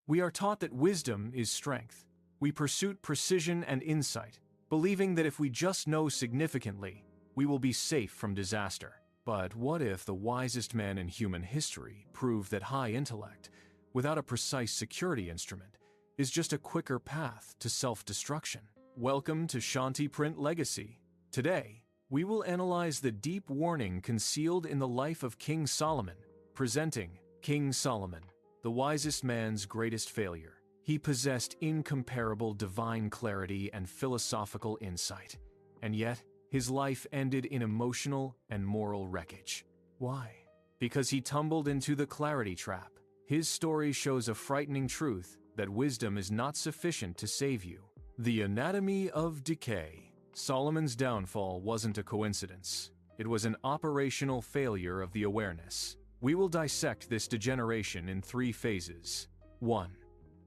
We are taught that wisdom is strength. We pursue precision and insight, believing that if we just know significantly, we will be safe from disaster. But what if the wisest man in human history proved that high intellect, without a precise security instrument, is just a quicker path to self-destruction? Welcome to Shanti Print Legacy. Today, we will analyze the deep warning concealed in the life of King Solomon, presenting King Solomon, the wisest man's greatest failure. He possessed incomparable divine clarity and philosophical insight, and yet his life ended in emotional and moral wreckage. Why? Because he tumbled into the clarity trap. His story shows a frightening truth that wisdom is not sufficient to save you. The anatomy of decay. Solomon's downfall wasn't a coincidence. It was an operational failure of the awareness. We will dissect this degeneration in 3 phases. 1.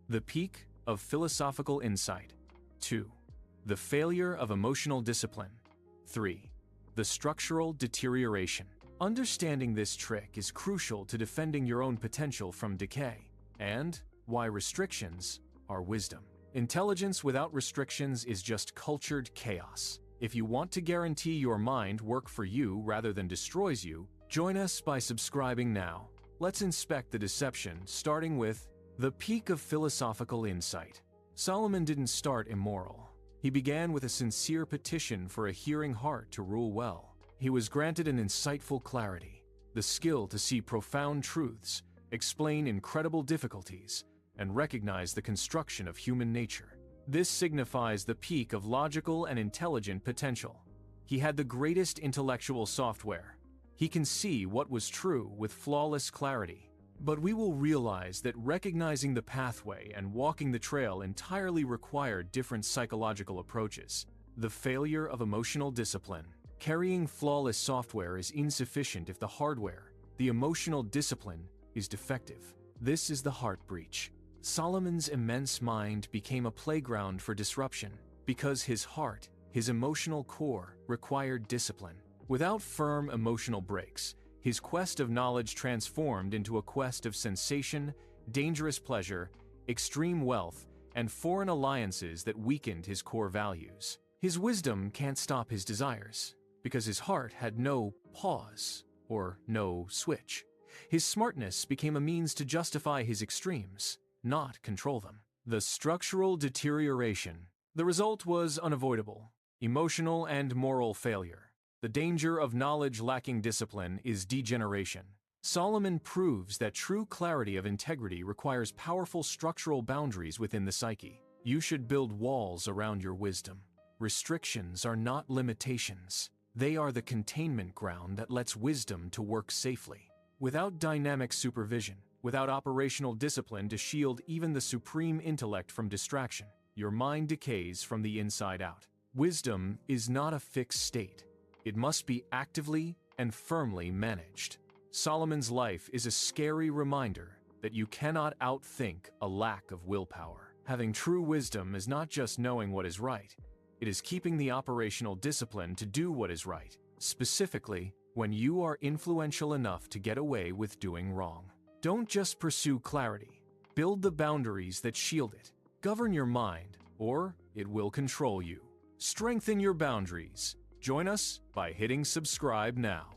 The peak of philosophical insight. 2. The failure of emotional discipline. 3. The structural deterioration. Understanding this trick is crucial to defending your own potential from decay, and why restrictions are wisdom. Intelligence without restrictions is just cultured chaos. If you want to guarantee your mind work for you rather than destroys you, join us by subscribing now. Let's inspect the deception, starting with the peak of philosophical insight. Solomon didn't start immoral. He began with a sincere petition for a hearing heart to rule well. He was granted an insightful clarity, the skill to see profound truths, explain incredible difficulties, and recognize the construction of human nature. This signifies the peak of logical and intelligent potential. He had the greatest intellectual software. He can see what was true with flawless clarity. But we will realize that recognizing the pathway and walking the trail entirely require different psychological approaches. The failure of emotional discipline. Carrying flawless software is insufficient if the hardware, the emotional discipline, is defective. This is the heart breach. Solomon's immense mind became a playground for disruption because his heart, his emotional core, required discipline. Without firm emotional brakes, his quest of knowledge transformed into a quest of sensation, dangerous pleasure, extreme wealth, and foreign alliances that weakened his core values. His wisdom can't stop his desires, because his heart had no pause or no switch. His smartness became a means to justify his extremes, not control them. The structural deterioration. The result was unavoidable: emotional and moral failure. The danger of knowledge lacking discipline is degeneration. Solomon proves that true clarity of integrity requires powerful structural boundaries within the psyche. You should build walls around your wisdom. Restrictions are not limitations. They are the containment ground that lets wisdom to work safely. Without dynamic supervision, without operational discipline to shield even the supreme intellect from distraction, your mind decays from the inside out. Wisdom is not a fixed state. It must be actively and firmly managed. Solomon's life is a scary reminder that you cannot outthink a lack of willpower. Having true wisdom is not just knowing what is right, it is keeping the operational discipline to do what is right, specifically when you are influential enough to get away with doing wrong. Don't just pursue clarity. Build the boundaries that shield it. Govern your mind, or it will control you. Strengthen your boundaries. Join us by hitting subscribe now.